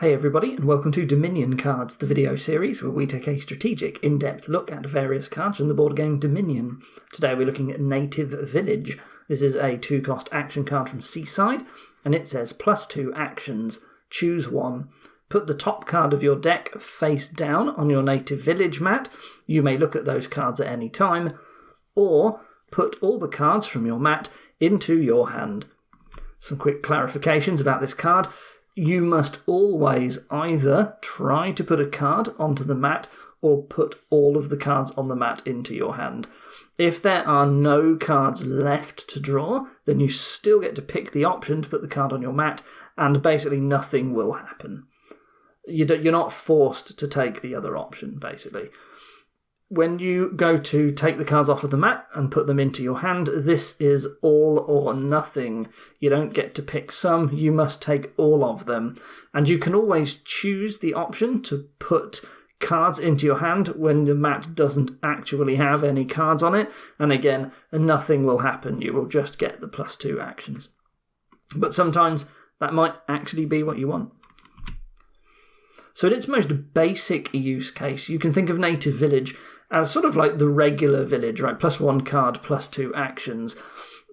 Hey everybody, and welcome to Dominion Cards, the video series where we take a strategic, in-depth look at various cards from the board game Dominion. Today we're looking at Native Village. This is a 2-cost action card from Seaside, and it says +2 actions, choose one. Put the top card of your deck face down on your Native Village mat. You may look at those cards at any time, or put all the cards from your mat into your hand. Some quick clarifications about this card. You must always either try to put a card onto the mat or put all of the cards on the mat into your hand. If there are no cards left to draw, then you still get to pick the option to put the card on your mat, and basically nothing will happen. You're not forced to take the other option, basically. When you go to take the cards off of the mat and put them into your hand, this is all or nothing. You don't get to pick some, you must take all of them. And you can always choose the option to put cards into your hand when the mat doesn't actually have any cards on it. And again, nothing will happen. You will just get the +2 actions. But sometimes that might actually be what you want. So in its most basic use case, you can think of Native Village as sort of like the regular village, right? +1 card, +2 actions.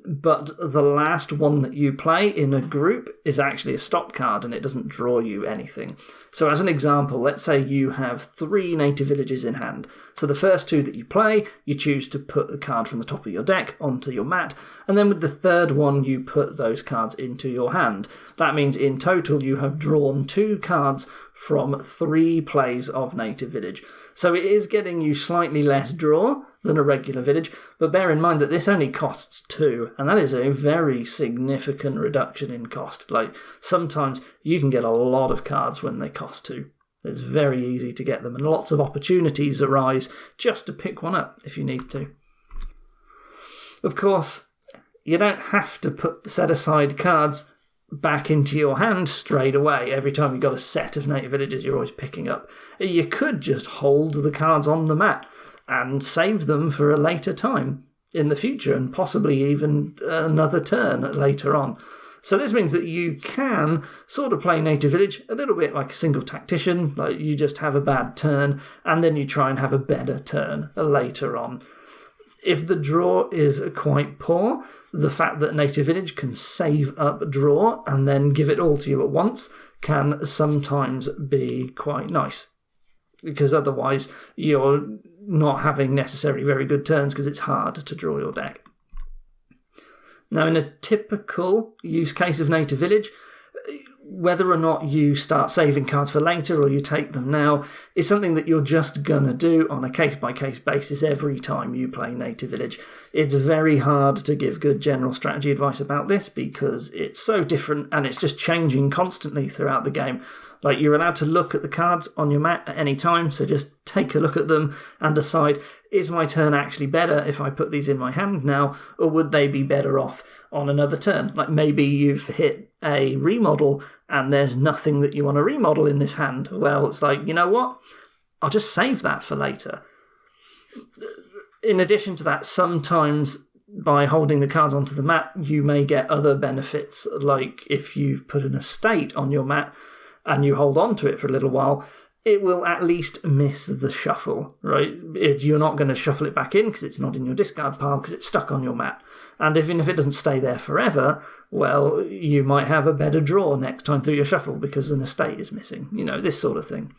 But the last one that you play in a group is actually a stop card and it doesn't draw you anything. So as an example, let's say you have 3 Native Villages in hand. So the first 2 that you play, you choose to put a card from the top of your deck onto your mat, and then with the third one you put those cards into your hand. That means in total you have drawn 2 cards from 3 plays of Native Village. So it is getting you slightly less draw than a regular village, but bear in mind that this only costs 2, and that is a very significant reduction in cost. Like, sometimes you can get a lot of cards when they cost 2. It's very easy to get them, and lots of opportunities arise just to pick one up if you need to. Of course, you don't have to put the set-aside cards back into your hand straight away. Every time you've got a set of Native Villages you're always picking up. You could just hold the cards on the mat and save them for a later time in the future, and possibly even another turn later on. So this means that you can sort of play Native Village a little bit like a single tactician, like you just have a bad turn and then you try and have a better turn later on. If the draw is quite poor, the fact that Native Village can save up draw and then give it all to you at once can sometimes be quite nice, because otherwise you're not having necessarily very good turns because it's hard to draw your deck. Now, in a typical use case of Native Village, whether or not you start saving cards for later or you take them now is something that you're just gonna do on a case-by-case basis every time you play Native Village. It's very hard to give good general strategy advice about this because it's so different and it's just changing constantly throughout the game. Like, you're allowed to look at the cards on your mat at any time, so just take a look at them and decide, is my turn actually better if I put these in my hand now, or would they be better off on another turn? Like, maybe you've hit a remodel and there's nothing that you want to remodel in this hand. Well, it's like, you know what? I'll just save that for later. In addition to that, sometimes by holding the cards onto the mat, you may get other benefits, like if you've put an estate on your mat and you hold on to it for a little while, it will at least miss the shuffle, right? You're not going to shuffle it back in because it's not in your discard pile because it's stuck on your mat. And even if it doesn't stay there forever, well, you might have a better draw next time through your shuffle because an estate is missing. You know, this sort of thing.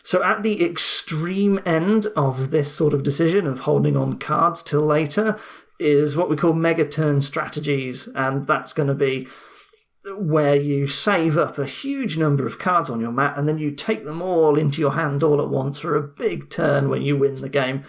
So at the extreme end of this sort of decision of holding on cards till later is what we call mega turn strategies, and that's going to be where you save up a huge number of cards on your mat and then you take them all into your hand all at once for a big turn when you win the game.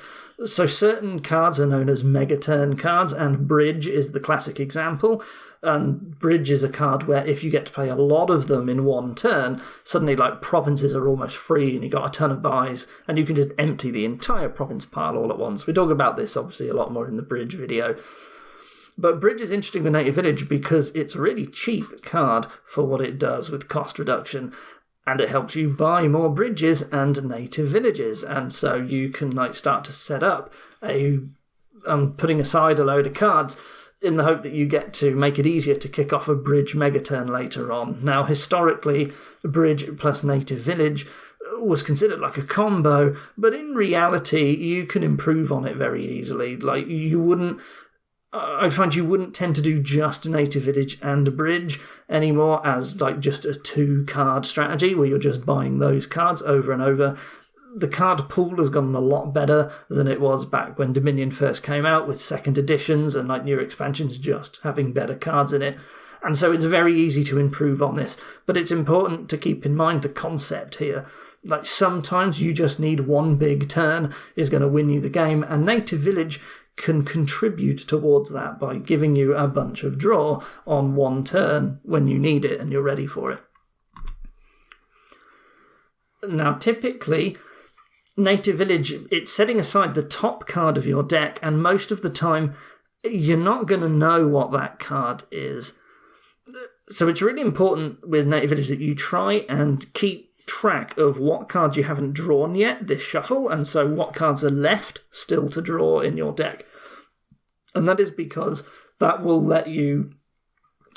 So certain cards are known as mega turn cards, and Bridge is the classic example. And Bridge is a card where if you get to play a lot of them in one turn, suddenly like provinces are almost free and you got a ton of buys and you can just empty the entire province pile all at once. We talk about this obviously a lot more in the Bridge video. But Bridge is interesting with Native Village because it's a really cheap card for what it does with cost reduction, and it helps you buy more bridges and Native Villages, and so you can like start to set up putting aside a load of cards in the hope that you get to make it easier to kick off a bridge megaturn later on. Now, historically, bridge plus native village was considered like a combo, but in reality, you can improve on it very easily. Like, I find you wouldn't tend to do just native village and a bridge anymore as like just a 2-card strategy where you're just buying those cards over and over. The card pool has gotten a lot better than it was back when Dominion first came out, with second editions and like new expansions just having better cards in it. And so it's very easy to improve on this. But it's important to keep in mind the concept here. Like, sometimes you just need one big turn is going to win you the game, and Native Village can contribute towards that by giving you a bunch of draw on one turn when you need it and you're ready for it. Now, typically, Native Village, it's setting aside the top card of your deck, and most of the time you're not going to know what that card is. So it's really important with Native Village that you try and keep track of what cards you haven't drawn yet this shuffle, and so what cards are left still to draw in your deck. And that is because that will let you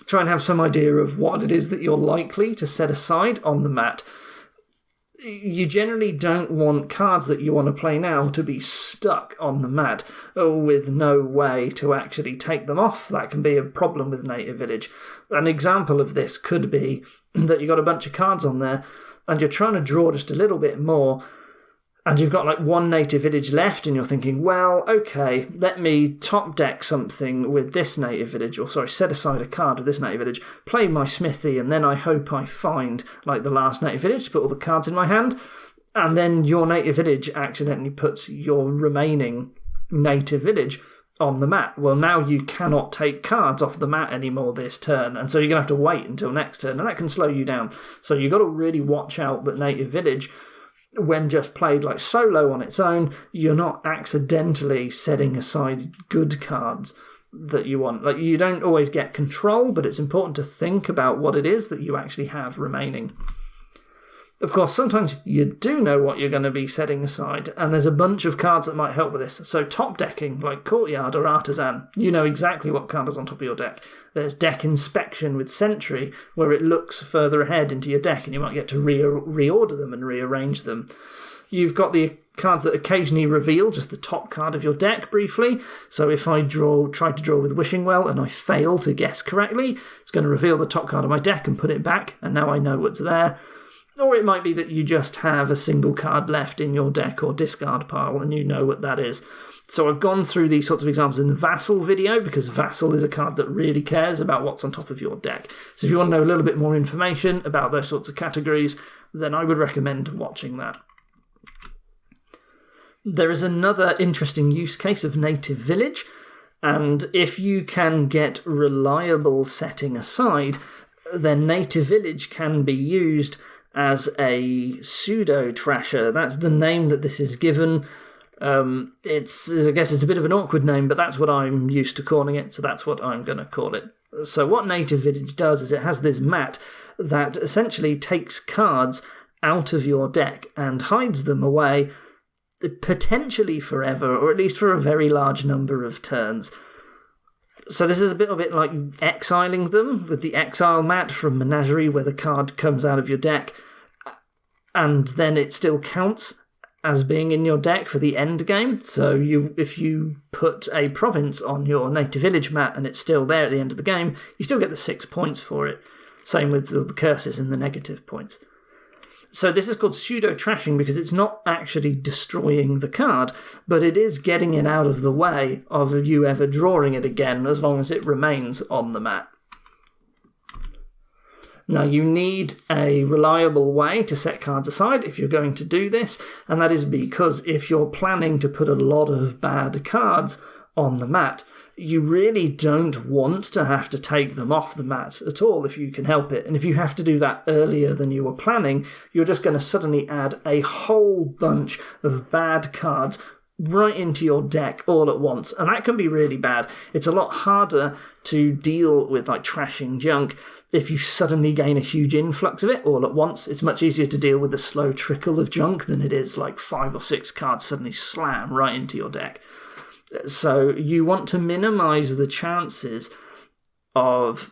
try and have some idea of what it is that you're likely to set aside on the mat. You generally don't want cards that you want to play now to be stuck on the mat with no way to actually take them off. That can be a problem with Native Village. An example of this could be that you've got a bunch of cards on there and you're trying to draw just a little bit more, and you've got like one Native Village left, and you're thinking, well, okay, let me top deck something with this Native Village, set aside a card of this Native Village, play my Smithy, and then I hope I find like the last Native Village to put all the cards in my hand, and then your Native Village accidentally puts your remaining Native Village on the mat. Well, now you cannot take cards off the mat anymore this turn, and so you're going to have to wait until next turn, and that can slow you down. So you've got to really watch out that Native Village, when just played like solo on its own, you're not accidentally setting aside good cards that you want. Like, you don't always get control, but it's important to think about what it is that you actually have remaining. Of course, sometimes you do know what you're going to be setting aside, and there's a bunch of cards that might help with this. So top decking, like Courtyard or Artisan, you know exactly what card is on top of your deck. There's deck inspection with Sentry, where it looks further ahead into your deck, and you might get to reorder them and rearrange them. You've got the cards that occasionally reveal just the top card of your deck briefly. So if I try to draw with Wishing Well and I fail to guess correctly, it's going to reveal the top card of my deck and put it back, and now I know what's there. Or it might be that you just have a single card left in your deck or discard pile, and you know what that is. So I've gone through these sorts of examples in the Vassal video, because Vassal is a card that really cares about what's on top of your deck. So if you want to know a little bit more information about those sorts of categories, then I would recommend watching that. There is another interesting use case of Native Village, and if you can get reliable setting aside, then Native Village can be used as a pseudo-trasher. That's the name that this is given. I guess it's a bit of an awkward name, but that's what I'm used to calling it, so that's what I'm going to call it. So what Native Village does is it has this mat that essentially takes cards out of your deck and hides them away, potentially forever, or at least for a very large number of turns. So this is a bit like exiling them, with the exile mat from Menagerie, where the card comes out of your deck, and then it still counts as being in your deck for the end game. So if you put a province on your Native Village mat and it's still there at the end of the game, you still get the 6 points for it. Same with the curses and the negative points. So this is called pseudo-trashing because it's not actually destroying the card, but it is getting it out of the way of you ever drawing it again, as long as it remains on the mat. Now, you need a reliable way to set cards aside if you're going to do this, and that is because if you're planning to put a lot of bad cards on the mat, you really don't want to have to take them off the mat at all if you can help it. And if you have to do that earlier than you were planning, you're just going to suddenly add a whole bunch of bad cards right into your deck all at once, and that can be really bad. It's a lot harder to deal with like trashing junk if you suddenly gain a huge influx of it all at once. It's much easier to deal with the slow trickle of junk than it is like 5 or 6 cards suddenly slam right into your deck. So you want to minimize the chances of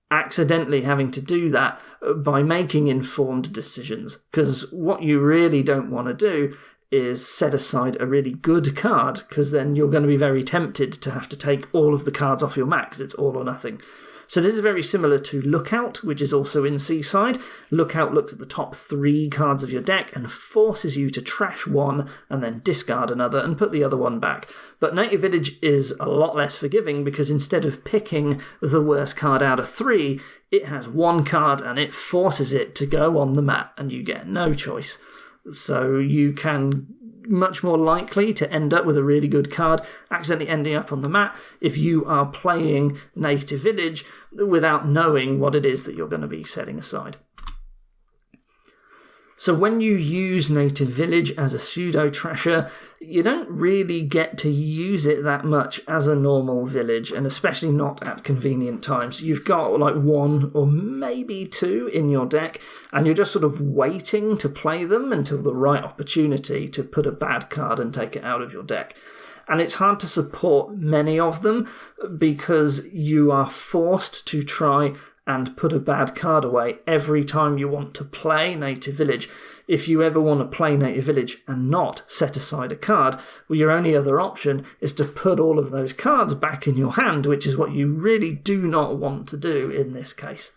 accidentally having to do that by making informed decisions, because what you really don't want to do is set aside a really good card, because then you're going to be very tempted to have to take all of the cards off your mat because it's all or nothing. So this is very similar to Lookout, which is also in Seaside. Lookout looks at the top 3 cards of your deck and forces you to trash one and then discard another and put the other one back. But Native Village is a lot less forgiving, because instead of picking the worst card out of 3, it has 1 card and it forces it to go on the mat and you get no choice. So you can much more likely to end up with a really good card accidentally ending up on the mat if you are playing Native Village without knowing what it is that you're going to be setting aside. So when you use Native Village as a pseudo-trasher, you don't really get to use it that much as a normal village, and especially not at convenient times. You've got like 1 or maybe 2 in your deck, and you're just sort of waiting to play them until the right opportunity to put a bad card and take it out of your deck. And it's hard to support many of them because you are forced to try and put a bad card away every time you want to play Native Village. If you ever want to play Native Village and not set aside a card, well, your only other option is to put all of those cards back in your hand, which is what you really do not want to do in this case.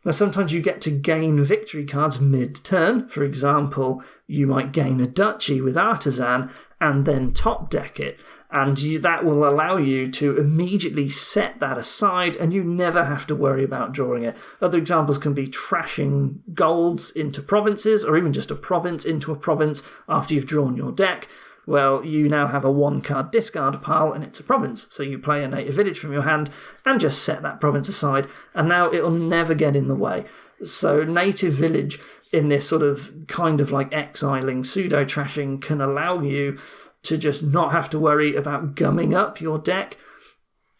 Now, sometimes you get to gain victory cards mid-turn. For example, you might gain a duchy with Artisan and then top deck it, and that will allow you to immediately set that aside and you never have to worry about drawing it. Other examples can be trashing golds into provinces, or even just a province into a province after you've drawn your deck. Well, you now have a 1-card discard pile and it's a province, so you play a Native Village from your hand and just set that province aside, and now it'll never get in the way. So Native Village, in this sort of kind of like exiling, pseudo-trashing, can allow you to just not have to worry about gumming up your deck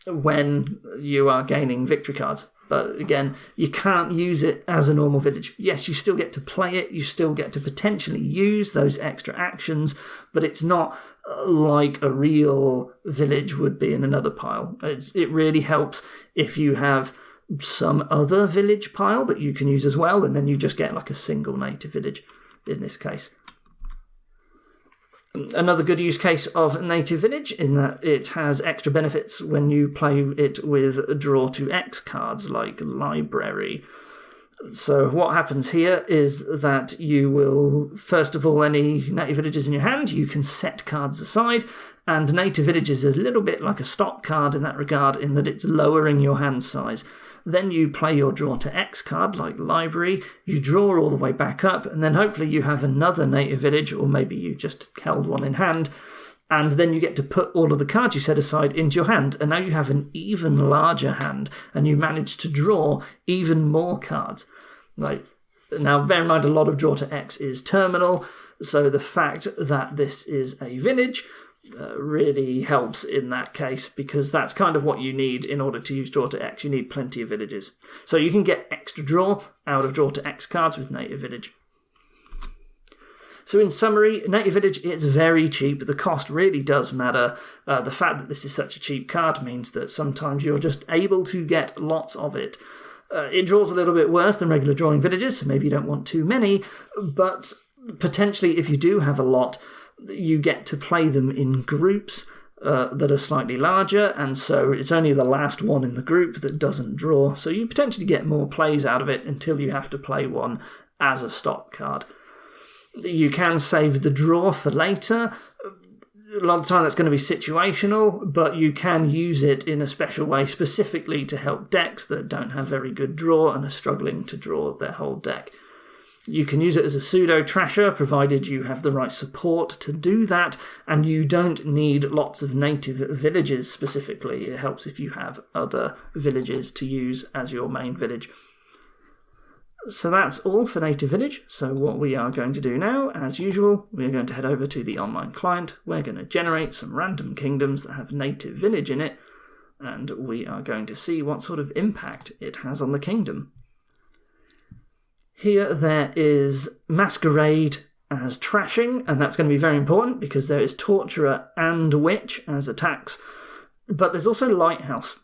when you are gaining victory cards. But again, you can't use it as a normal village. Yes, you still get to play it, you still get to potentially use those extra actions, but it's not like a real village would be in another pile. It really helps if you have some other village pile that you can use as well, and then you just get like a single Native Village in this case. Another good use case of Native Village in that it has extra benefits when you play it with draw to X cards like Library. So what happens here is that you will, first of all, any Native Villages in your hand, you can set cards aside, and Native Village is a little bit like a stop card in that regard, in that it's lowering your hand size. Then you play your draw to X card, like Library, you draw all the way back up, and then hopefully you have another Native Village, or maybe you just held one in hand, and then you get to put all of the cards you set aside into your hand, and now you have an even larger hand, and you manage to draw even more cards. Now, bear in mind, a lot of draw to X is terminal, so the fact that this is a village really helps in that case, because that's kind of what you need in order to use draw to X. You need plenty of villages. So you can get extra draw out of draw to X cards with Native Village. So in summary, Native Village, it's very cheap. The cost really does matter. The fact that this is such a cheap card means that sometimes you're just able to get lots of it. It draws a little bit worse than regular drawing villages, so maybe you don't want too many, but potentially if you do have a lot, you get to play them in groups that are slightly larger, and so it's only the last one in the group that doesn't draw, so you potentially get more plays out of it until you have to play one as a stop card. You can save the draw for later. A lot of the time that's going to be situational, but you can use it in a special way specifically to help decks that don't have very good draw and are struggling to draw their whole deck. You can use it as a pseudo-trasher, provided you have the right support to do that, and you don't need lots of native villages specifically. It helps if you have other villages to use as your main village. So that's all for Native Village. So what we are going to do now, as usual, we're going to head over to the online client. We're going to generate some random kingdoms that have Native Village in it, and we are going to see what sort of impact it has on the kingdom. Here there is Masquerade, as trashing, and that's going to be very important because there is Torturer and Witch as attacks, but there's also Lighthouse.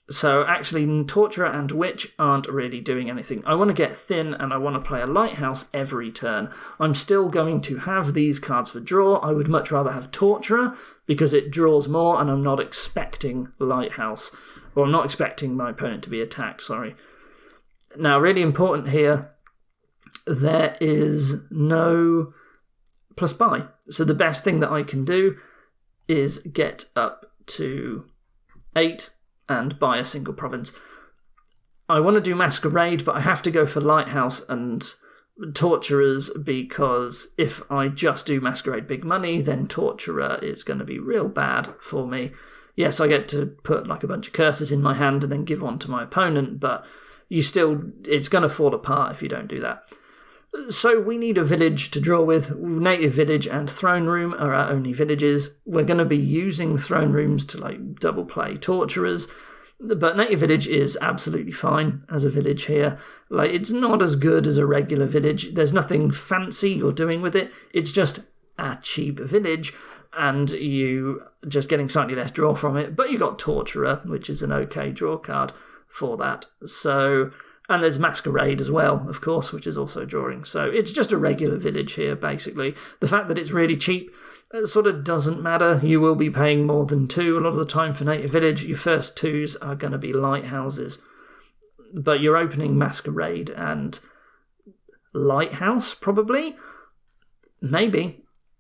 So actually, Torturer and Witch aren't really doing anything. I want to get thin, and I want to play a Lighthouse every turn. I'm still going to have these cards for draw. I would much rather have Torturer, because it draws more, and I'm not expecting Lighthouse. Or I'm not expecting my opponent to be attacked, sorry. Now, really important here, there is no plus buy. So the best thing that I can do is get up to 8 and buy a single province. I want to do Masquerade, but I have to go for Lighthouse and Torturers, because if I just do Masquerade big money, then Torturer is going to be real bad for me. Yes, I get to put like a bunch of curses in my hand and then give one to my opponent, but it's going to fall apart if you don't do that. So we need a village to draw with. Native Village and Throne Room are our only villages. We're going to be using Throne Rooms to like double play Torturers, but Native Village is absolutely fine as a village here. Like, it's not as good as a regular village. There's nothing fancy you're doing with it. It's just a cheap village, and you just getting slightly less draw from it. But you got Torturer, which is an okay draw card for that. So. And there's Masquerade as well, of course, which is also drawing. So it's just a regular village here, basically. The fact that it's really cheap sort of doesn't matter. You will be paying more than 2 a lot of the time for Native Village. Your first 2s are going to be Lighthouses. But you're opening Masquerade and Lighthouse, probably.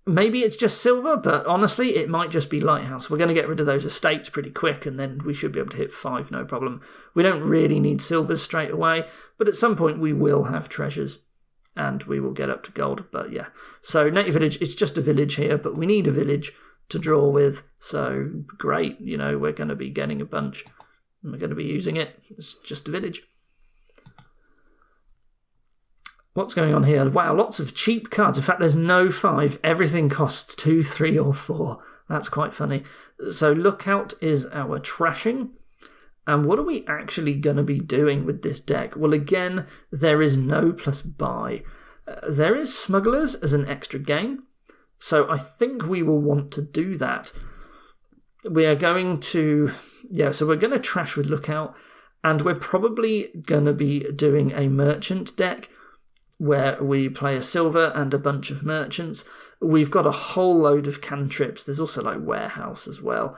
Maybe it's just silver, but honestly, it might just be Lighthouse. We're going to get rid of those estates pretty quick, and then we should be able to hit 5, no problem. We don't really need silvers straight away, but at some point we will have treasures, and we will get up to gold, but yeah. So Native Village, it's just a village here, but we need a village to draw with, so great, we're going to be getting a bunch, and we're going to be using it. It's just a village. What's going on here? Wow, lots of cheap cards. In fact, there's no 5. Everything costs 2, 3, or 4. That's quite funny. So Lookout is our trashing. And what are we actually going to be doing with this deck? Well, again, there is no plus buy. There is Smugglers as an extra gain. So I think we will want to do that. We are going to... so we're going to trash with Lookout. And we're probably going to be doing a merchant deck, where we play a silver and a bunch of merchants. We've got a whole load of cantrips. There's also like warehouse as well.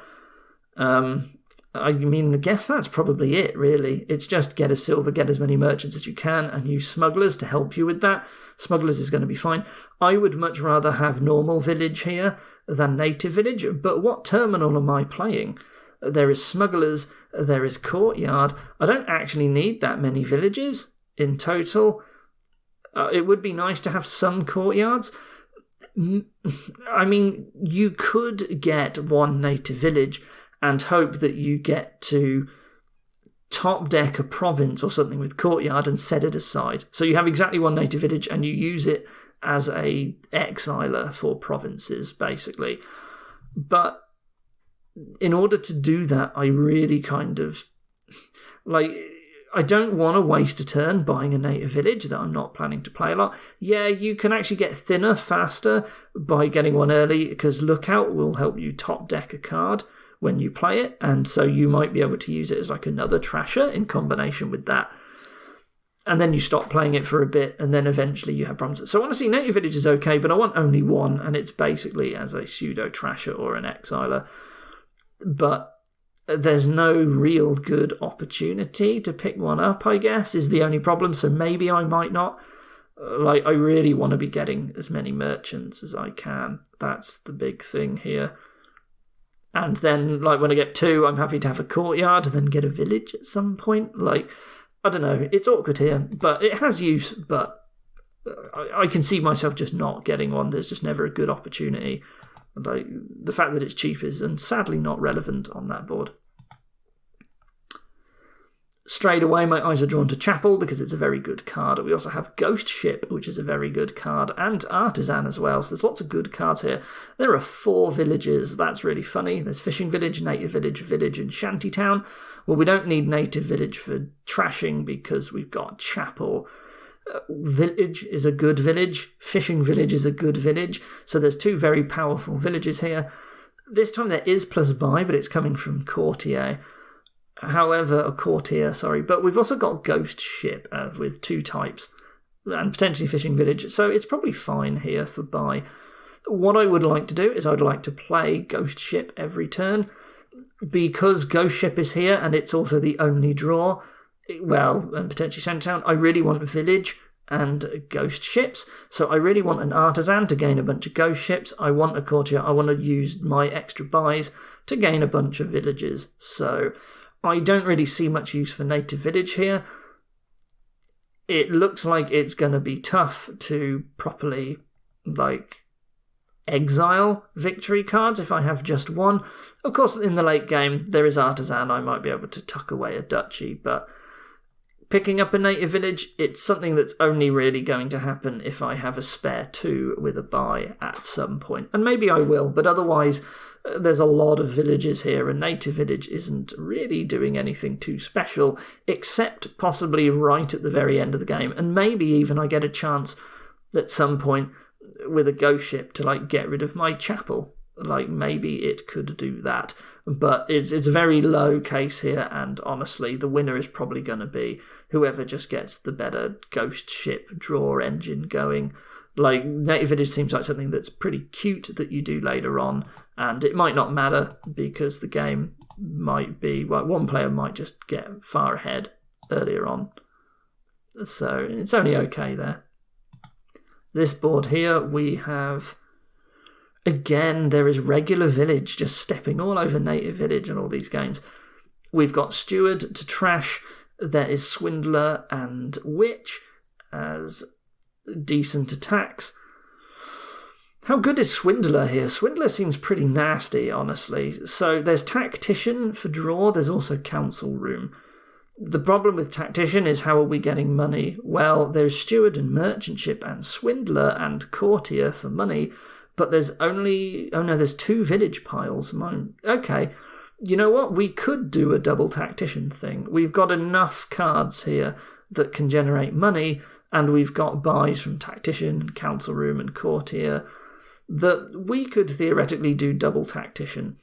I guess that's probably it, really. It's just get a silver, get as many merchants as you can, and use smugglers to help you with that. Smugglers is going to be fine. I would much rather have normal village here than native village, but what terminal am I playing? There is smugglers, there is courtyard. I don't actually need that many villages in total. It would be nice to have some courtyards. You could get one native village and hope that you get to top deck a province or something with courtyard and set it aside. So you have exactly one native village and you use it as a exiler for provinces, basically. But in order to do that, I really I don't want to waste a turn buying a native village that I'm not planning to play a lot. Yeah, you can actually get thinner faster by getting one early, because Lookout will help you top deck a card when you play it, and so you might be able to use it as like another trasher in combination with that. And then you stop playing it for a bit, and then eventually you have problems. So honestly, native village is okay, but I want only one, and it's basically as a pseudo-trasher or an exiler. But there's no real good opportunity to pick one up, I guess, is the only problem. So maybe I might not. I really want to be getting as many merchants as I can. That's the big thing here. And then, when I get 2, I'm happy to have a courtyard and then get a village at some point. I don't know. It's awkward here, but it has use. But I can see myself just not getting one. There's just never a good opportunity. The fact that it's cheap is, and sadly, not relevant on that board. Straight away, my eyes are drawn to Chapel because it's a very good card. We also have Ghost Ship, which is a very good card, and Artisan as well. So there's lots of good cards here. There are 4 villages. That's really funny. There's Fishing Village, Native Village, Village, and Shantytown. Well, we don't need Native Village for trashing because we've got Chapel. Village is a good village. Fishing village is a good village. So there's two very powerful villages here. This time there is plus buy, but it's coming from courtier. But we've also got ghost ship with two types and potentially fishing village. So it's probably fine here for buy. What I would like to do is I'd like to play ghost ship every turn. Because ghost ship is here and it's also the only draw, and potentially Centretown, I really want village and ghost ships. So I really want an artisan to gain a bunch of ghost ships. I want a courtier. I want to use my extra buys to gain a bunch of villages. So I don't really see much use for native village here. It looks like it's going to be tough to properly, exile victory cards if I have just one. Of course, in the late game, there is artisan. I might be able to tuck away a duchy, but picking up a native village, it's something that's only really going to happen if I have a spare 2 with a buy at some point. And maybe I will, but otherwise, there's a lot of villages here. A native village isn't really doing anything too special, except possibly right at the very end of the game. And maybe even I get a chance at some point with a ghost ship to get rid of my chapel. Maybe it could do that, but it's a very low case here, and honestly the winner is probably going to be whoever just gets the better ghost ship draw engine going. Native village seems like something that's pretty cute that you do later on, and it might not matter because the game might be one player might just get far ahead earlier on, so it's only okay there. This board here, we have, again, there is regular village just stepping all over native village in all these games. We've got steward to trash. There is swindler and witch as decent attacks. How good is swindler here? Swindler seems pretty nasty, honestly. So there's tactician for draw. There's also council room. The problem with tactician is how are we getting money? Well, there's steward and merchantship and swindler and courtier for money, but there's there's 2 village piles. Okay, you know what? We could do a double tactician thing. We've got enough cards here that can generate money, and we've got buys from tactician, council room, and courtier that we could theoretically do double tactician.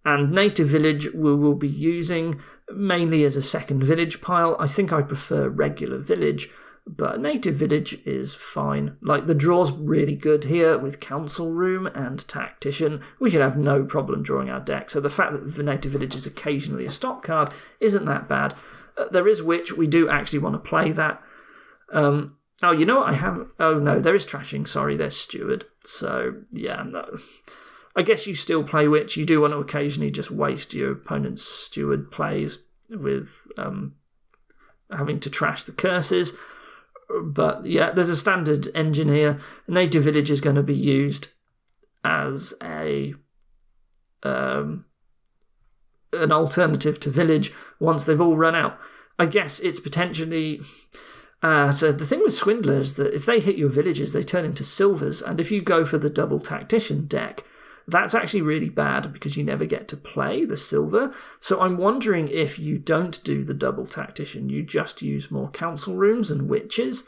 And native village we will be using mainly as a second village pile. I think I prefer regular village, but native village is fine. The draw's really good here with council room and tactician. We should have no problem drawing our deck. So the fact that the native village is occasionally a stop card isn't that bad. There is witch. We do actually want to play that. You know what I have? Oh no, there is trashing. Sorry, there's steward. So yeah, no. I guess you still play witch. You do want to occasionally just waste your opponent's steward plays with having to trash the curses. But yeah, there's a standard engine here. Native village is going to be used as an alternative to village once they've all run out. I guess it's potentially... so the thing with swindler is that if they hit your villages, they turn into silvers. And if you go for the double tactician deck, that's actually really bad because you never get to play the silver. So I'm wondering if you don't do the double tactician, you just use more council rooms and witches,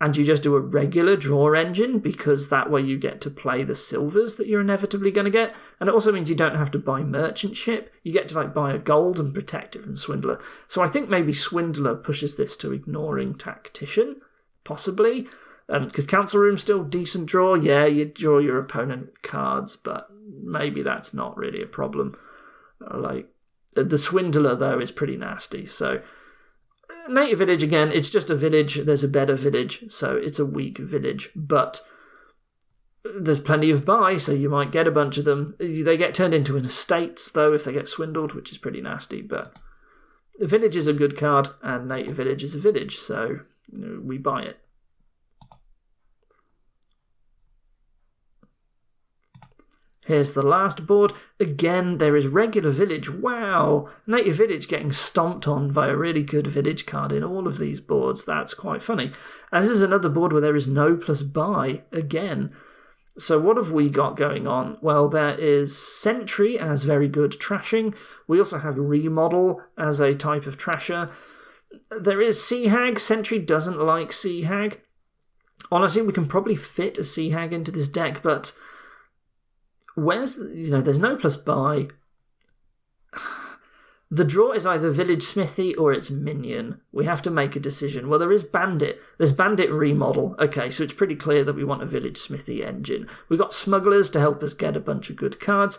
and you just do a regular draw engine, because that way you get to play the silvers that you're inevitably going to get. And it also means you don't have to buy merchant ship. You get to buy a gold and protect it from swindler. So I think maybe swindler pushes this to ignoring tactician, possibly. Because council room's still decent draw. Yeah, you draw your opponent cards, but maybe that's not really a problem. The swindler, though, is pretty nasty. So native village, again, it's just a village. There's a better village, so it's a weak village. But there's plenty of buy, so you might get a bunch of them. They get turned into an estates, though, if they get swindled, which is pretty nasty. But the village is a good card, and native village is a village, so we buy it. Here's the last board. Again, there is regular village. Wow! Native village getting stomped on by a really good village card in all of these boards. That's quite funny. And this is another board where there is no plus buy again. So what have we got going on? Well, there is Sentry as very good trashing. We also have Remodel as a type of trasher. There is Sea Hag. Sentry doesn't like Sea Hag. Honestly, we can probably fit a Sea Hag into this deck, but there's no plus buy. The draw is either Village Smithy or it's Minion. We have to make a decision. Well, there is Bandit. There's Bandit Remodel. Okay, so it's pretty clear that we want a Village Smithy engine. We've got Smugglers to help us get a bunch of good cards.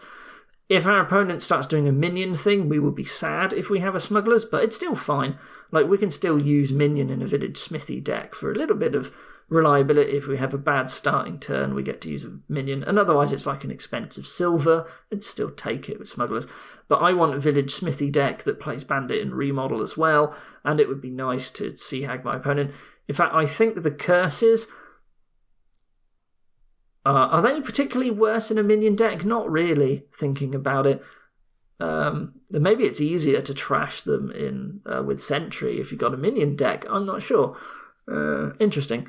If our opponent starts doing a Minion thing, we will be sad if we have a Smugglers, but it's still fine. Like, we can still use Minion in a Village Smithy deck for a little bit of reliability. If we have a bad starting turn, we get to use a Minion, and otherwise it's like an expensive silver. I'd still take it with Smugglers. But I want a Village Smithy deck that plays Bandit and Remodel as well, and it would be nice to Sea Hag my opponent. In fact, I think the curses... are they particularly worse in a Minion deck? Not really, thinking about it. Maybe it's easier to trash them in with Sentry if you've got a Minion deck. I'm not sure. Interesting.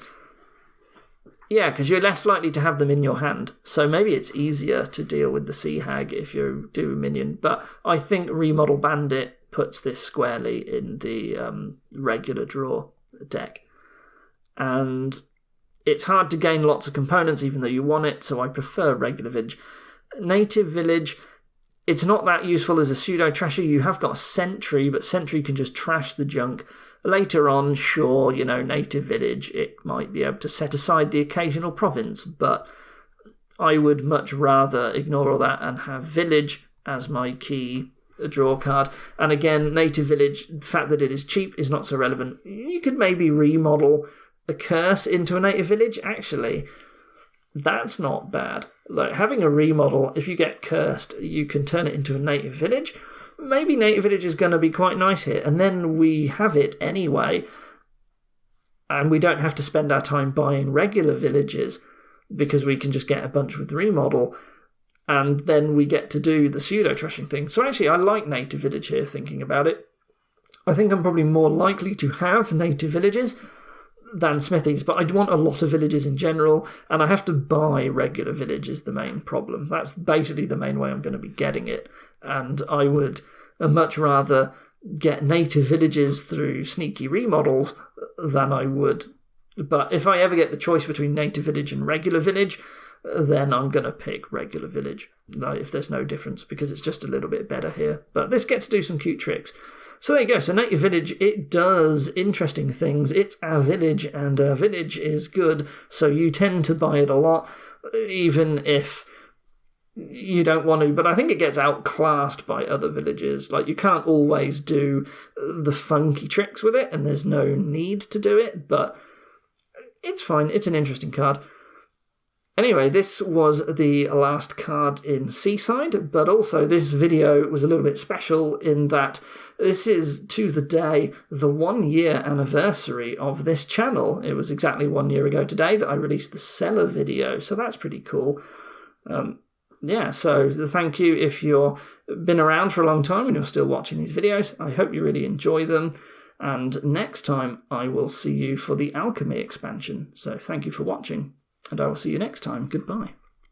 Yeah, because you're less likely to have them in your hand. So maybe it's easier to deal with the Sea Hag if you do a Minion. But I think Remodel Bandit puts this squarely in the regular draw deck. And it's hard to gain lots of components even though you want it, so I prefer regular Village. Native Village, it's not that useful as a Pseudo-trasher. You have got Sentry, but Sentry can just trash the junk. Later on, sure, Native Village, it might be able to set aside the occasional province, but I would much rather ignore all that and have Village as my key draw card. And again, Native Village, the fact that it is cheap is not so relevant. You could maybe remodel a curse into a Native Village. Actually, that's not bad. Like, having a remodel, if you get cursed, you can turn it into a Native Village. Maybe Native Village is going to be quite nice here, and then we have it anyway, and we don't have to spend our time buying regular villages because we can just get a bunch with remodel, and then we get to do the pseudo-trashing thing. So actually, I like Native Village here, thinking about it. I think I'm probably more likely to have Native Villages than Smithies, but I'd want a lot of villages in general, and I have to buy regular villages, the main problem. That's basically the main way I'm going to be getting it, and I would much rather get native villages through sneaky remodels than I would. But if I ever get the choice between native village and regular village, then I'm going to pick regular village, if there's no difference, because it's just a little bit better here. But this gets to do some cute tricks. So there you go. So native village, it does interesting things. It's our village, and our village is good, so you tend to buy it a lot, even if you don't want to. But I think it gets outclassed by other villages. Like, you can't always do the funky tricks with it, and there's no need to do it, but it's fine. It's an interesting card. Anyway, this was the last card in Seaside, but also this video was a little bit special in that this is, to the day, the 1 year anniversary of this channel. It was exactly 1 year ago today that I released the seller video, so that's pretty cool. Yeah, so thank you if you've been around for a long time and you're still watching these videos. I hope you really enjoy them, and next time I will see you for the Alchemy expansion. So thank you for watching, and I will see you next time. Goodbye.